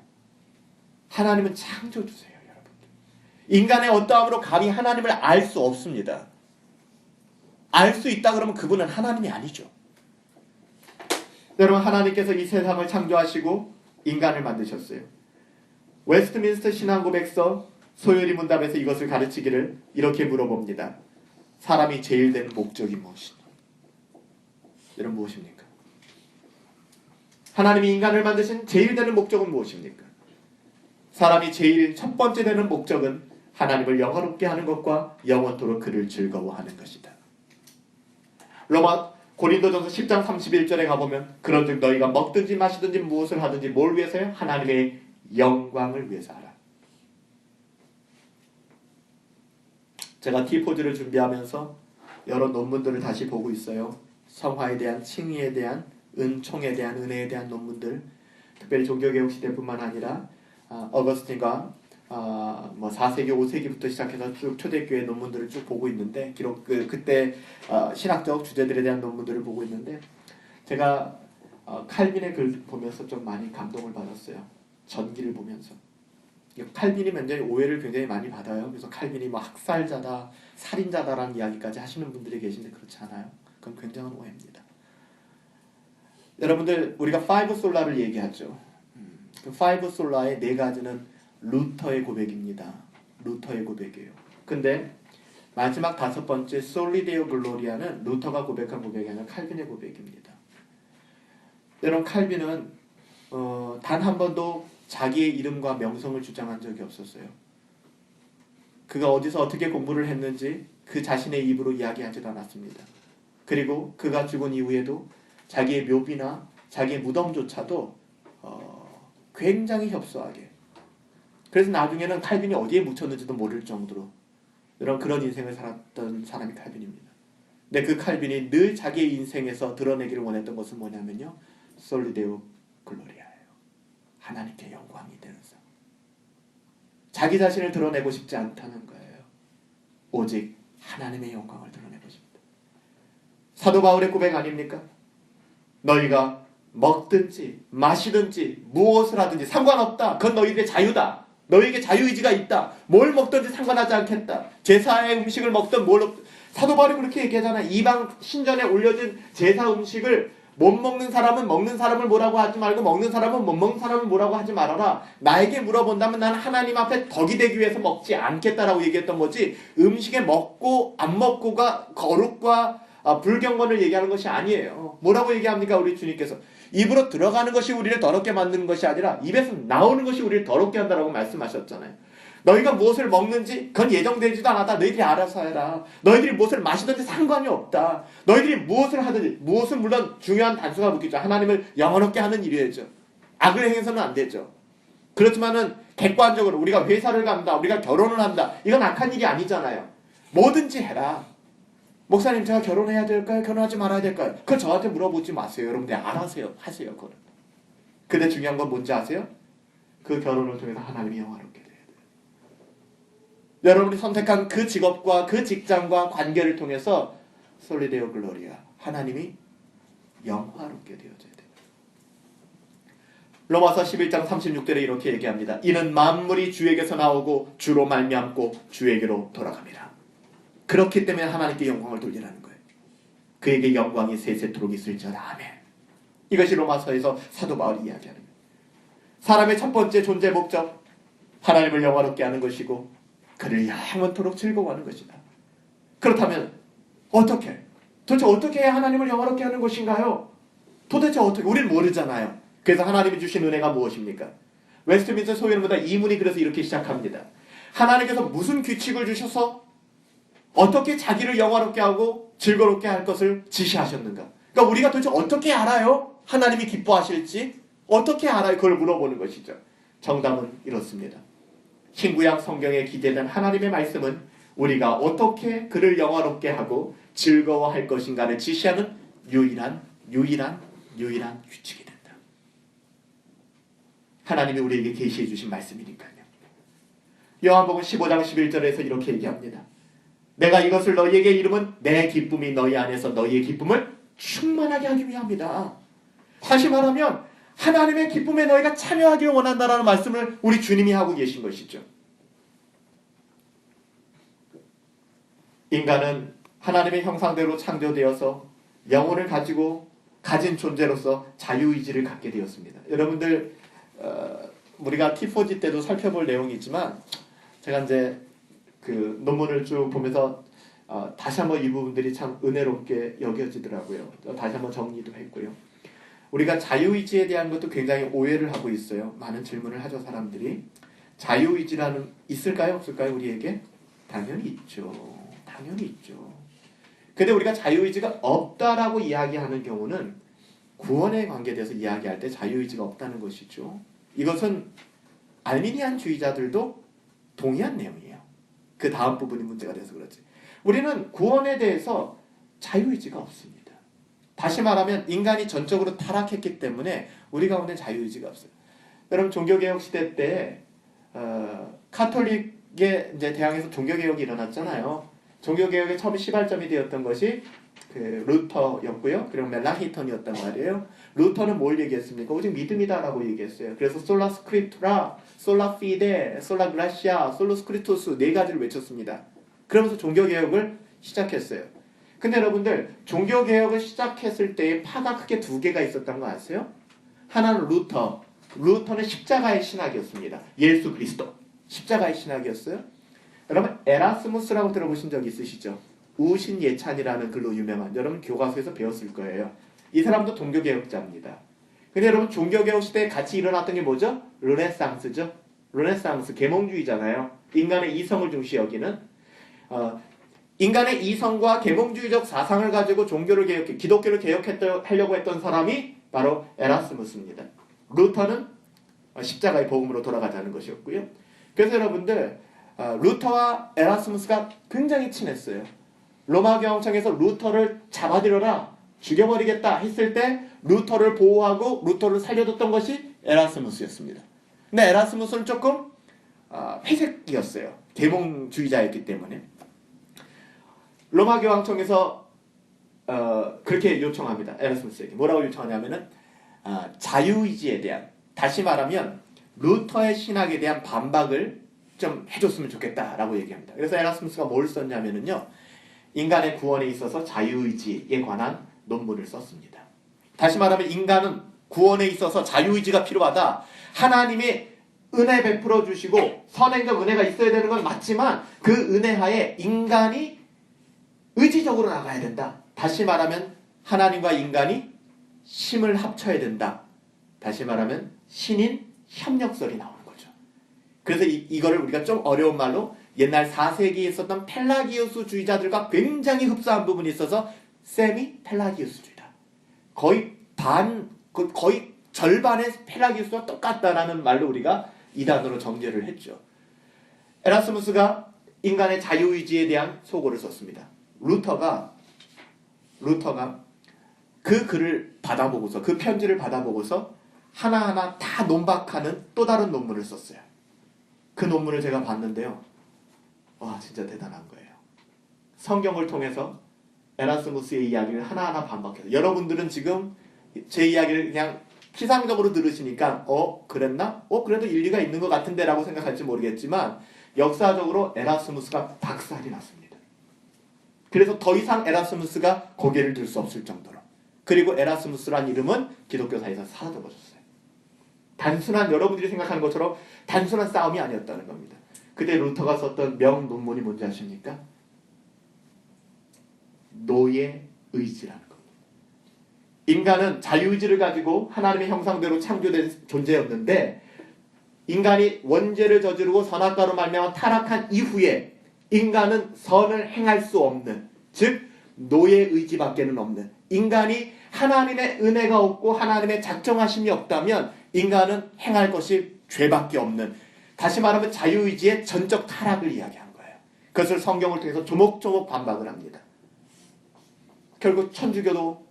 하나님은 창조주세요. 여러분들. 인간의 어떠함으로 감히 하나님을 알 수 없습니다. 알 수 있다 그러면 그분은 하나님이 아니죠. 여러분 하나님께서 이 세상을 창조하시고 인간을 만드셨어요. 웨스트민스터 신앙고백서 소요리 문답에서 이것을 가르치기를 이렇게 물어봅니다. 사람이 제일 된 목적이 무엇이냐? 여러분 무엇입니까? 하나님이 인간을 만드신 제일 되는 목적은 무엇입니까? 사람이 제일 첫 번째 되는 목적은 하나님을 영화롭게 하는 것과 영원토록 그를 즐거워하는 것이다. 고린도전서 10장 31절에 가보면 그런즉 너희가 먹든지 마시든지 무엇을 하든지 뭘 위해서요? 하나님의 영광을 위해서 하라. 제가 T4즈를 준비하면서 여러 논문들을 다시 보고 있어요. 성화에 대한, 칭의에 대한, 은총에 대한, 은혜에 대한 논문들. 특별히 종교개혁 시대뿐만 아니라 어거스틴과 4세기, 5세기부터 시작해서 쭉 초대교회 논문들을 쭉 보고 있는데 그때 신학적 주제들에 대한 논문들을 보고 있는데 제가 칼빈의 글 보면서 좀 많이 감동을 받았어요. 전기를 보면서. 칼빈이 굉장히 오해를 굉장히 많이 받아요. 그래서 칼빈이 학살자다, 살인자다라는 이야기까지 하시는 분들이 계신데 그렇지 않아요. 그건 굉장한 오해입니다. 여러분들 우리가 5 솔라를 얘기하죠. 그 5 솔라의 4가지는 루터의 고백입니다. 루터의 고백이에요. 근데 마지막 5번째 솔리데오 글로리아는 루터가 고백한 고백이 아니라 칼빈의 고백입니다. 여러분 칼빈은 단 한 번도 자기의 이름과 명성을 주장한 적이 없었어요. 그가 어디서 어떻게 공부를 했는지 그 자신의 입으로 이야기하지도 않았습니다. 그리고 그가 죽은 이후에도 자기의 묘비나 자기의 무덤조차도 굉장히 협소하게, 그래서 나중에는 칼빈이 어디에 묻혔는지도 모를 정도로 그런 인생을 살았던 사람이 칼빈입니다. 근데 그 칼빈이 늘 자기의 인생에서 드러내기를 원했던 것은 뭐냐면요, 솔리데오 글로리아예요. 하나님께 영광이 되는 삶. 자기 자신을 드러내고 싶지 않다는 거예요. 오직 하나님의 영광을 드러내고 싶다. 사도 바울의 고백 아닙니까? 너희가 먹든지 마시든지 무엇을 하든지 상관없다. 그건 너희들의 자유다. 너희에게 자유의지가 있다. 뭘 먹든지 상관하지 않겠다. 제사의 음식을 먹든 사도 바울이 그렇게 얘기하잖아요. 이방 신전에 올려진 제사 음식을 못 먹는 사람은 먹는 사람을 뭐라고 하지 말고 먹는 사람은 못 먹는 사람을 뭐라고 하지 말아라. 나에게 물어본다면 나는 하나님 앞에 덕이 되기 위해서 먹지 않겠다라고 얘기했던 거지, 음식에 먹고 안 먹고가 거룩과 불경건을 얘기하는 것이 아니에요. 뭐라고 얘기합니까? 우리 주님께서 입으로 들어가는 것이 우리를 더럽게 만드는 것이 아니라 입에서 나오는 것이 우리를 더럽게 한다라고 말씀하셨잖아요. 너희가 무엇을 먹는지 그건 예정되지도 않았다. 너희들이 알아서 해라. 너희들이 무엇을 마시든지 상관이 없다. 너희들이 무엇을 하든지, 무엇은 물론 중요한 단서가 묶이죠. 하나님을 영원롭게 하는 일이죠. 악을 행해서는 안 되죠. 그렇지만은 객관적으로 우리가 회사를 간다, 우리가 결혼을 한다, 이건 악한 일이 아니잖아요. 뭐든지 해라. 목사님, 제가 결혼해야 될까요? 결혼하지 말아야 될까요? 그걸 저한테 물어보지 마세요. 여러분들 알아서 하세요. 그거는. 근데 중요한 건 뭔지 아세요? 그 결혼을 통해서 하나님이 영화롭게 돼야 돼요. 여러분이 선택한 그 직업과 그 직장과 관계를 통해서 솔리데오 글로리아, 하나님이 영화롭게 되어져야 돼요. 로마서 11장 36절에 이렇게 얘기합니다. 이는 만물이 주에게서 나오고 주로 말미암고 주에게로 돌아갑니다. 그렇기 때문에 하나님께 영광을 돌리라는 거예요. 그에게 영광이 세세토록 있을지어다. 아멘. 이것이 로마서에서 사도 바울이 이야기하는 거예요. 사람의 첫 번째 존재 목적, 하나님을 영화롭게 하는 것이고 그를 영원토록 즐거워하는 것이다. 그렇다면 도대체 어떻게 해야 하나님을 영화롭게 하는 것인가요? 도대체 어떻게? 우리는 모르잖아요. 그래서 하나님이 주신 은혜가 무엇입니까? 웨스트민스터 소위원보다 이문이 그래서 이렇게 시작합니다. 하나님께서 무슨 규칙을 주셔서 어떻게 자기를 영화롭게 하고 즐거롭게 할 것을 지시하셨는가? 그러니까 우리가 도대체 어떻게 알아요? 하나님이 기뻐하실지 어떻게 알아요? 그걸 물어보는 것이죠. 정답은 이렇습니다. 신구약 성경에 기재된 하나님의 말씀은 우리가 어떻게 그를 영화롭게 하고 즐거워할 것인가를 지시하는 유일한 규칙이 된다. 하나님이 우리에게 계시해 주신 말씀이니까요. 요한복음 15장 11절에서 이렇게 얘기합니다. 내가 이것을 너희에게 이름은 내 기쁨이 너희 안에서 너희의 기쁨을 충만하게 하기 위함이다. 다시 말하면 하나님의 기쁨에 너희가 참여하기를 원한다라는 말씀을 우리 주님이 하고 계신 것이죠. 인간은 하나님의 형상대로 창조되어서 영혼을 가진 존재로서 자유의지를 갖게 되었습니다. 여러분들 우리가 T4G 때도 살펴볼 내용이 있지만 제가 이제 그 논문을 쭉 보면서 다시 한번 이 부분들이 참 은혜롭게 여겨지더라고요. 다시 한번 정리도 했고요. 우리가 자유의지에 대한 것도 굉장히 오해를 하고 있어요. 많은 질문을 하죠, 사람들이. 자유의지라는 있을까요? 없을까요? 우리에게? 당연히 있죠. 당연히 있죠. 근데 우리가 자유의지가 없다라고 이야기하는 경우는 구원에 관계돼서 이야기할 때 자유의지가 없다는 것이죠. 이것은 알미니안주의자들도 동의한 내용이에요. 그 다음 부분이 문제가 돼서 그렇지. 우리는 구원에 대해서 자유의지가 없습니다. 다시 말하면 인간이 전적으로 타락했기 때문에 우리 가운데 자유의지가 없어요. 여러분 종교개혁 시대 때 카톨릭에 이제 대항해서 종교개혁이 일어났잖아요. 종교개혁의 처음 시발점이 되었던 것이 그 루터였고요. 그리고 멜라히턴이었단 말이에요. 루터는 뭘 얘기했습니까? 오직 믿음이다라고 얘기했어요. 그래서 솔라 스크립투라, 솔라 피데, 솔라 그라시아, 솔로 스크리토스 네 가지를 외쳤습니다. 그러면서 종교개혁을 시작했어요. 근데 여러분들 종교개혁을 시작했을 때에 파가 크게 두 개가 있었던 거 아세요? 하나는 루터. 루터는 십자가의 신학이었습니다. 예수 그리스도. 십자가의 신학이었어요. 여러분 에라스무스라고 들어보신 적 있으시죠? 우신예찬이라는 글로 유명한, 여러분 교과서에서 배웠을 거예요. 이 사람도 종교개혁자입니다. 근데 여러분 종교개혁 시대에 같이 일어났던 게 뭐죠? 르네상스죠. 르네상스 계몽주의잖아요. 인간의 이성을 중시 여기는 인간의 이성과 계몽주의적 사상을 가지고 기독교를 개혁하려고 했던 사람이 바로 에라스무스입니다. 루터는 십자가의 복음으로 돌아가자는 것이었고요. 그래서 여러분들 루터와 에라스무스가 굉장히 친했어요. 로마 교황청에서 루터를 잡아들여라, 죽여버리겠다 했을 때 루터를 보호하고 루터를 살려줬던 것이 에라스무스였습니다. 근데 에라스무스는 조금 회색이었어요. 계몽주의자였기 때문에. 로마 교황청에서 그렇게 요청합니다. 에라스무스에게 뭐라고 요청하냐면은 자유의지에 대한, 다시 말하면 루터의 신학에 대한 반박을 좀 해줬으면 좋겠다라고 얘기합니다. 그래서 에라스무스가 뭘 썼냐면은요, 인간의 구원에 있어서 자유의지에 관한 논문을 썼습니다. 다시 말하면 인간은 구원에 있어서 자유의지가 필요하다. 하나님이 은혜 베풀어 주시고 선행과 은혜가 있어야 되는 건 맞지만 그 은혜 하에 인간이 의지적으로 나가야 된다. 다시 말하면 하나님과 인간이 힘을 합쳐야 된다. 다시 말하면 신인 협력설이 나오는 거죠. 그래서 이거를 우리가 좀 어려운 말로 옛날 4세기에 있었던 펠라기우스주의자들과 굉장히 흡사한 부분이 있어서 세미 펠라기우스주의다. 거의 절반의 펠라기우스와 똑같다라는 말로 우리가 이 단어로 정제를 했죠. 에라스무스가 인간의 자유의지에 대한 소고를 썼습니다. 루터가 그 글을 받아보고서, 그 편지를 받아보고서 하나하나 다 논박하는 또 다른 논문을 썼어요. 그 논문을 제가 봤는데요. 와, 진짜 대단한 거예요. 성경을 통해서 에라스무스의 이야기를 하나하나 반박해서, 여러분들은 지금 제 이야기를 그냥 피상적으로 들으시니까 그랬나? 그래도 일리가 있는 것 같은데 라고 생각할지 모르겠지만 역사적으로 에라스무스가 박살이 났습니다. 그래서 더 이상 에라스무스가 고개를 들 수 없을 정도로, 그리고 에라스무스란 이름은 기독교사에서 사라져버렸어요. 여러분들이 생각하는 것처럼 단순한 싸움이 아니었다는 겁니다. 그때 루터가 썼던 명논문이 뭔지 아십니까? 노예 의지라는 겁니다. 인간은 자유의지를 가지고 하나님의 형상대로 창조된 존재였는데, 인간이 원죄를 저지르고 선악과로 말미암아 타락한 이후에 인간은 선을 행할 수 없는, 즉 노예 의지밖에는 없는, 인간이 하나님의 은혜가 없고 하나님의 작정하심이 없다면 인간은 행할 것이 죄밖에 없는, 다시 말하면 자유의지의 전적 타락을 이야기한 거예요. 그것을 성경을 통해서 조목조목 반박을 합니다. 결국 천주교도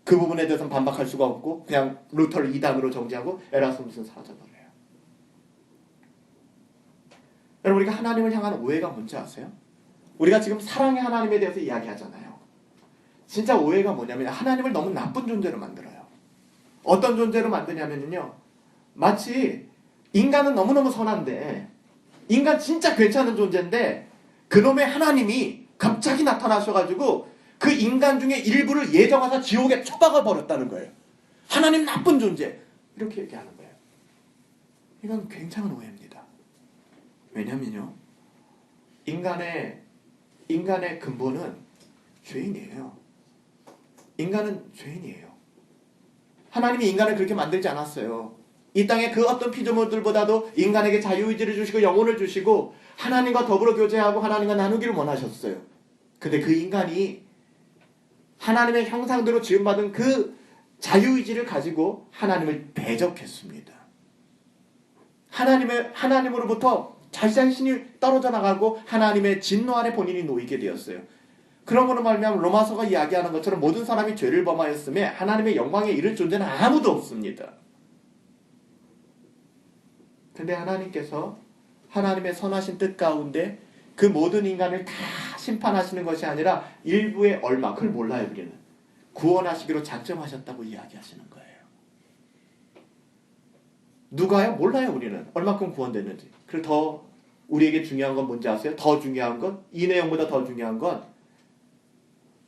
그 부분에 대해서는 반박할 수가 없고 그냥 루터를 이단으로 정지하고 에라스무스는 사라져버려요. 여러분, 우리가 하나님을 향한 오해가 뭔지 아세요? 우리가 지금 사랑의 하나님에 대해서 이야기하잖아요. 진짜 오해가 뭐냐면 하나님을 너무 나쁜 존재로 만들어요. 어떤 존재로 만드냐면요, 마치 인간은 너무너무 선한데, 인간 진짜 괜찮은 존재인데 그놈의 하나님이 갑자기 나타나셔가지고 그 인간 중에 일부를 예정하사 지옥에 처박아 버렸다는 거예요. 하나님 나쁜 존재, 이렇게 얘기하는 거예요. 이건 굉장한 오해입니다. 왜냐면요, 인간의 근본은 죄인이에요. 인간은 죄인이에요. 하나님이 인간을 그렇게 만들지 않았어요. 이 땅의 그 어떤 피조물들보다도 인간에게 자유의지를 주시고 영혼을 주시고 하나님과 더불어 교제하고 하나님과 나누기를 원하셨어요. 근데 그 인간이 하나님의 형상대로 지음받은 그 자유의지를 가지고 하나님을 대적했습니다. 하나님으로부터 자신이 떨어져 나가고 하나님의 진노 아래 본인이 놓이게 되었어요. 그런 거로 말미암아 로마서가 이야기하는 것처럼 모든 사람이 죄를 범하였음에 하나님의 영광에 이를 존재는 아무도 없습니다. 근데 하나님께서 하나님의 선하신 뜻 가운데 그 모든 인간을 다 심판하시는 것이 아니라 일부의 얼마, 그걸 몰라요. 우리는 구원하시기로 작정하셨다고 이야기하시는 거예요. 누가요? 몰라요. 우리는 얼마큼 구원됐는지. 그리고 더 우리에게 중요한 건 뭔지 아세요? 더 중요한 건, 이 내용보다 더 중요한 건,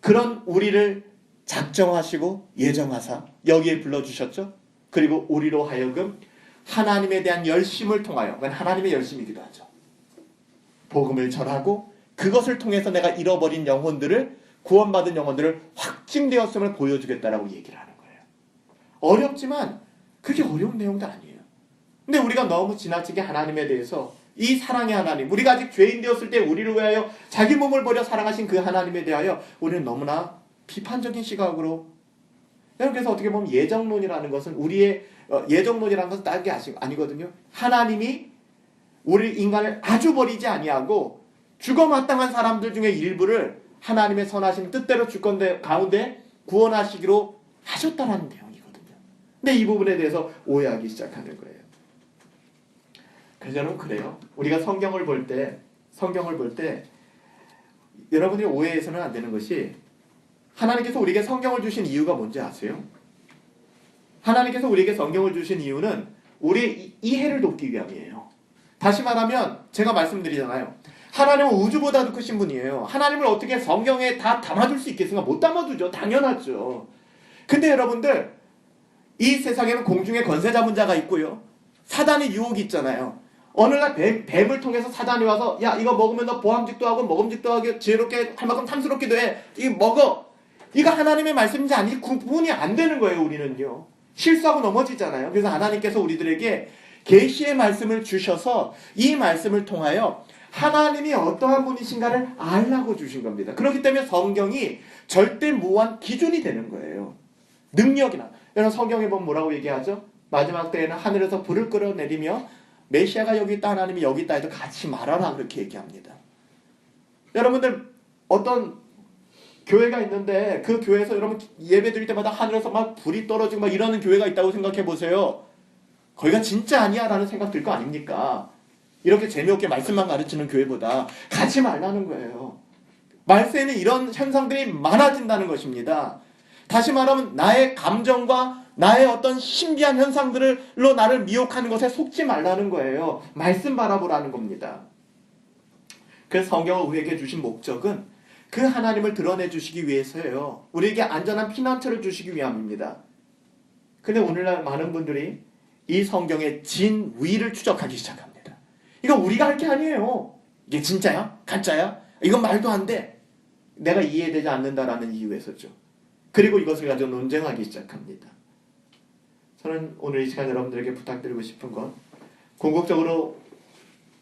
그런 우리를 작정하시고 예정하사 여기에 불러주셨죠. 그리고 우리로 하여금 하나님에 대한 열심을 통하여, 그건 하나님의 열심이기도 하죠, 복음을 전하고 그것을 통해서 내가 잃어버린 영혼들을, 구원받은 영혼들을 확증되었음을 보여주겠다라고 얘기를 하는 거예요. 어렵지만 그게 어려운 내용도 아니에요. 근데 우리가 너무 지나치게 하나님에 대해서, 이 사랑의 하나님, 우리가 아직 죄인 되었을 때 우리를 위하여 자기 몸을 버려 사랑하신 그 하나님에 대하여 우리는 너무나 비판적인 시각으로, 그래서 어떻게 보면 예정론이라는 것은 우리의 예정론이라는 것은 딴 게 아니거든요. 하나님이 우리 인간을 아주 버리지 아니하고 죽어 마땅한 사람들 중에 일부를 하나님의 선하신 뜻대로 주권대 가운데 구원하시기로 하셨다는 내용이거든요. 근데 이 부분에 대해서 오해하기 시작하는 거예요. 그래서 여러분, 그래요. 우리가 성경을 볼 때 여러분이 오해해서는 안 되는 것이, 하나님께서 우리에게 성경을 주신 이유가 뭔지 아세요? 하나님께서 우리에게 성경을 주신 이유는 우리의 이해를 돕기 위함이에요. 다시 말하면 제가 말씀드리잖아요. 하나님은 우주보다도 크신 분이에요. 하나님을 어떻게 성경에 다 담아둘 수 있겠습니까? 못 담아두죠. 당연하죠. 근데 여러분들, 이 세상에는 공중에 권세 잡은 자가 있고요, 사단의 유혹이 있잖아요. 어느 날 뱀을 통해서 사단이 와서, 야, 이거 먹으면 너 보암직도 하고 먹음직도 하고 지혜롭게 할 만큼 탐스럽기도 해, 이거 먹어. 이거 하나님의 말씀인지 아닌지 구분이 안 되는 거예요. 우리는요. 실수하고 넘어지잖아요. 그래서 하나님께서 우리들에게 계시의 말씀을 주셔서 이 말씀을 통하여 하나님이 어떠한 분이신가를 알라고 주신 겁니다. 그렇기 때문에 성경이 절대 무한 기준이 되는 거예요. 능력이나. 여러분 성경에 보면 뭐라고 얘기하죠? 마지막 때에는 하늘에서 불을 끌어내리며 메시아가 여기 있다, 하나님이 여기 있다 해도 같이 말하라, 그렇게 얘기합니다. 여러분들 어떤 교회가 있는데 그 교회에서 여러분 예배 드릴 때마다 하늘에서 막 불이 떨어지고 막 이러는 교회가 있다고 생각해 보세요. 거기가 진짜 아니야 라는 생각 들 거 아닙니까? 이렇게 재미없게 말씀만 가르치는 교회보다 같이 말라는 거예요. 말세에는 이런 현상들이 많아진다는 것입니다. 다시 말하면 나의 감정과 나의 어떤 신비한 현상들로 나를 미혹하는 것에 속지 말라는 거예요. 말씀 바라보라는 겁니다. 그래서 성경을 우리에게 주신 목적은 그 하나님을 드러내 주시기 위해서예요. 우리에게 안전한 피난처를 주시기 위함입니다. 근데 오늘날 많은 분들이 이 성경의 진위를 추적하기 시작합니다. 이거 우리가 할 게 아니에요. 이게 진짜야? 가짜야? 이건 말도 안 돼. 내가 이해되지 않는다라는 이유에서죠. 그리고 이것을 가지고 논쟁하기 시작합니다. 저는 오늘 이 시간 여러분들에게 부탁드리고 싶은 건 궁극적으로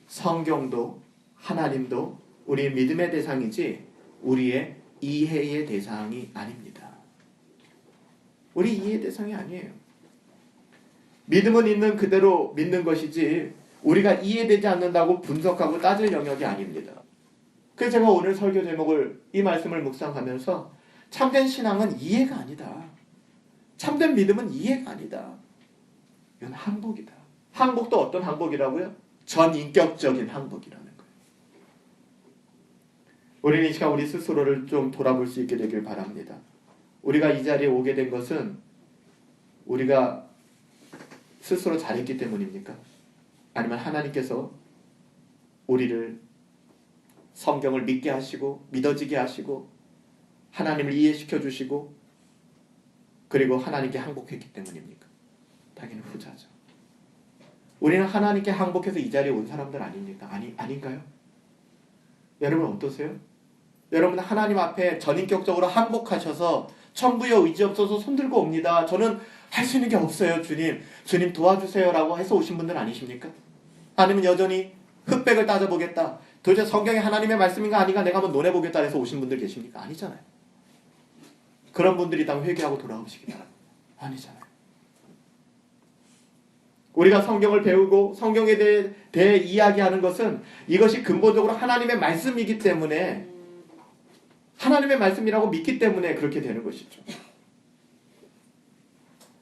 성경도 하나님도 우리의 믿음의 대상이지 우리의 이해의 대상이 아닙니다. 우리 이해의 대상이 아니에요. 믿음은 있는 그대로 믿는 것이지 우리가 이해되지 않는다고 분석하고 따질 영역이 아닙니다. 그래서 제가 오늘 설교 제목을 이 말씀을 묵상하면서 참된 신앙은 이해가 아니다. 참된 믿음은 이해가 아니다. 이건 항복이다. 항복도 어떤 항복이라고요? 전인격적인 항복이라는 거예요. 우리는 이 시간 우리 스스로를 좀 돌아볼 수 있게 되길 바랍니다. 우리가 이 자리에 오게 된 것은 우리가 스스로 잘했기 때문입니까? 아니면 하나님께서 우리를 성경을 믿게 하시고 믿어지게 하시고 하나님을 이해시켜 주시고 그리고 하나님께 항복했기 때문입니까? 당연히 후자죠. 우리는 하나님께 항복해서 이 자리에 온 사람들 아닙니까? 아닌가요? 여러분 어떠세요? 여러분 하나님 앞에 전인격적으로 항복하셔서 천부의 의지 없어서 손들고 옵니다. 저는 할 수 있는 게 없어요. 주님 도와주세요 라고 해서 오신 분들 아니십니까? 아니면 여전히 흑백을 따져보겠다. 도대체 성경이 하나님의 말씀인가 아닌가 내가 한번 논해보겠다 해서 오신 분들 계십니까? 아니잖아요. 그런 분들이 있다면 회개하고 돌아오시기 바랍니다. 아니잖아요. 우리가 성경을 배우고 성경에 대해 이야기하는 것은 이것이 근본적으로 하나님의 말씀이기 때문에 하나님의 말씀이라고 믿기 때문에 그렇게 되는 것이죠.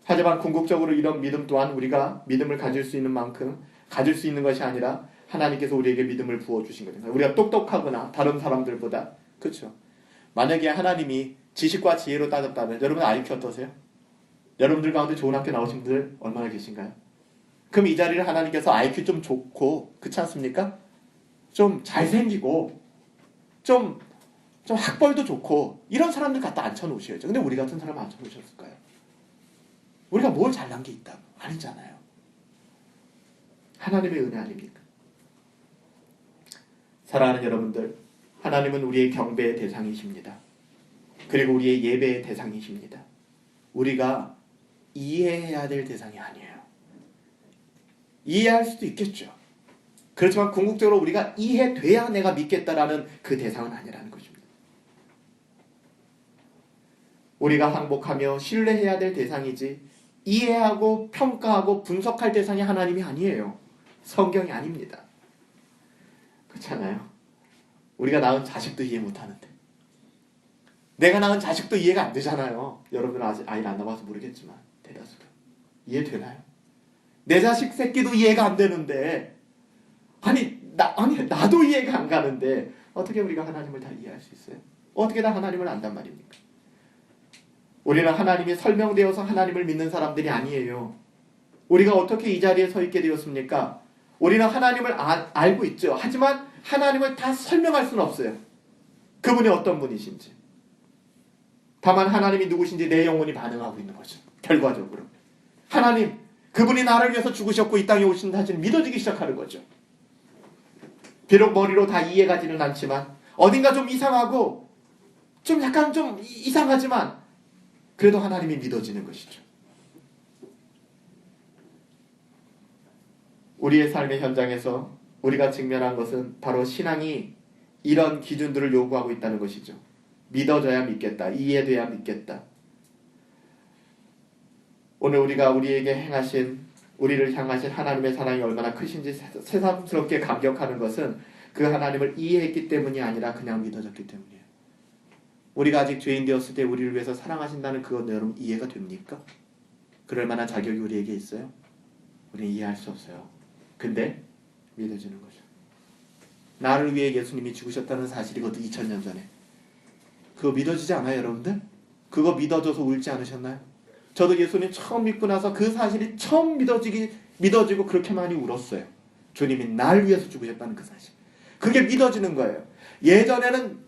하지만 궁극적으로 이런 믿음 또한 우리가 믿음을 가질 수 있는 만큼 가질 수 있는 것이 아니라 하나님께서 우리에게 믿음을 부어주신 거예요. 우리가 똑똑하거나 다른 사람들보다 그렇죠. 만약에 하나님이 지식과 지혜로 따졌다면 여러분 IQ 어떠세요? 여러분들 가운데 좋은 학교 나오신 분들 얼마나 계신가요? 그럼 이 자리를 하나님께서 IQ 좀 좋고 그렇지 않습니까? 좀 잘생기고 좀 학벌도 좋고 이런 사람들 갖다 앉혀놓으셔야죠. 근데 우리 같은 사람 앉혀놓으셨을까요? 우리가 뭘 잘난 게 있다고? 아니잖아요. 하나님의 은혜 아닙니까? 사랑하는 여러분들, 하나님은 우리의 경배의 대상이십니다. 그리고 우리의 예배의 대상이십니다. 우리가 이해해야 될 대상이 아니에요. 이해할 수도 있겠죠. 그렇지만 궁극적으로 우리가 이해돼야 내가 믿겠다라는 그 대상은 아니라는 것입니다. 우리가 항복하며 신뢰해야 될 대상이지 이해하고 평가하고 분석할 대상이 하나님이 아니에요. 성경이 아닙니다. 그렇잖아요. 우리가 낳은 자식도 이해 못하는데 내가 낳은 자식도 이해가 안 되잖아요. 여러분은 아직 아이를 안 낳아서 모르겠지만 대다수가 이해되나요? 내 자식 새끼도 이해가 안 되는데 나도 이해가 안 가는데 어떻게 우리가 하나님을 다 이해할 수 있어요? 어떻게 다 하나님을 안단 말입니까? 우리는 하나님이 설명되어서 하나님을 믿는 사람들이 아니에요. 우리가 어떻게 이 자리에 서 있게 되었습니까? 우리는 하나님을 알고 있죠. 하지만 하나님을 다 설명할 수는 없어요. 그분이 어떤 분이신지. 다만 하나님이 누구신지 내 영혼이 반응하고 있는 거죠. 결과적으로. 하나님, 그분이 나를 위해서 죽으셨고 이 땅에 오신 사실을 믿어지기 시작하는 거죠. 비록 머리로 다 이해가지는 않지만 어딘가 좀 이상하고 좀 약간 좀 이상하지만 그래도 하나님이 믿어지는 것이죠. 우리의 삶의 현장에서 우리가 직면한 것은 바로 신앙이 이런 기준들을 요구하고 있다는 것이죠. 믿어져야 믿겠다. 이해돼야 믿겠다. 오늘 우리가 우리에게 행하신, 우리를 향하신 하나님의 사랑이 얼마나 크신지 새삼스럽게 감격하는 것은 그 하나님을 이해했기 때문이 아니라 그냥 믿어졌기 때문이에요. 우리가 아직 죄인 되었을 때 우리를 위해서 사랑하신다는 그것 여러분 이해가 됩니까? 그럴 만한 자격이 우리에게 있어요? 우리는 이해할 수 없어요. 근데 믿어지는 거죠. 나를 위해 예수님이 죽으셨다는 사실이거든. 2000년 전에. 그거 믿어지지 않아요 여러분들? 그거 믿어져서 울지 않으셨나요? 저도 예수님 처음 믿고 나서 그 사실이 처음 믿어지고 그렇게 많이 울었어요. 주님이 날 위해서 죽으셨다는 그 사실. 그게 믿어지는 거예요. 예전에는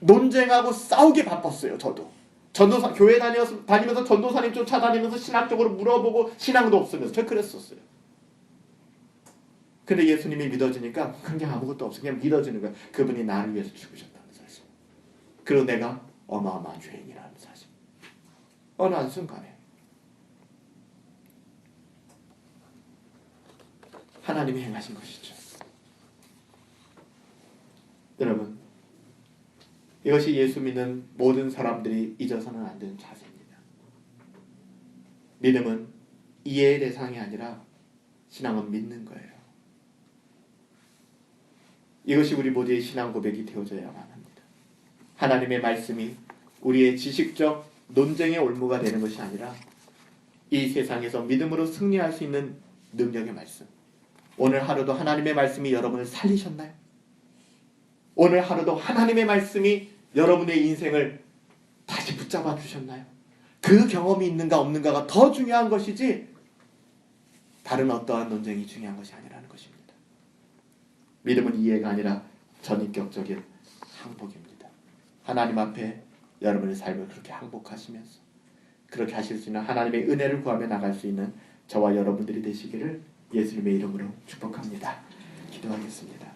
논쟁하고 싸우기 바빴어요. 저도. 전도사 교회 다니면서 전도사님 쫓아다니면서 신학적으로 물어보고 신앙도 없으면서 저 그랬었어요. 근데 예수님이 믿어지니까 그냥 아무것도 없어. 그냥 믿어지는 거야. 그분이 나를 위해서 죽으셨다는 사실. 그리고 내가 어마어마한 죄인이라는 사실. 어느 한순간에 하나님이 행하신 것이죠. 여러분, 이것이 예수 믿는 모든 사람들이 잊어서는 안 되는 자세입니다. 믿음은 이해의 대상이 아니라 신앙은 믿는 거예요. 이것이 우리 모두의 신앙 고백이 되어져야만 합니다. 하나님의 말씀이 우리의 지식적 논쟁의 올무가 되는 것이 아니라 이 세상에서 믿음으로 승리할 수 있는 능력의 말씀. 오늘 하루도 하나님의 말씀이 여러분을 살리셨나요? 오늘 하루도 하나님의 말씀이 여러분의 인생을 다시 붙잡아 주셨나요? 그 경험이 있는가 없는가가 더 중요한 것이지 다른 어떠한 논쟁이 중요한 것이 아니라는 것입니다. 믿음은 이해가 아니라 전인격적인 항복입니다. 하나님 앞에 여러분의 삶을 그렇게 항복하시면서 그렇게 하실 수 있는 하나님의 은혜를 구하며 나갈 수 있는 저와 여러분들이 되시기를 예수님의 이름으로 축복합니다. 기도하겠습니다.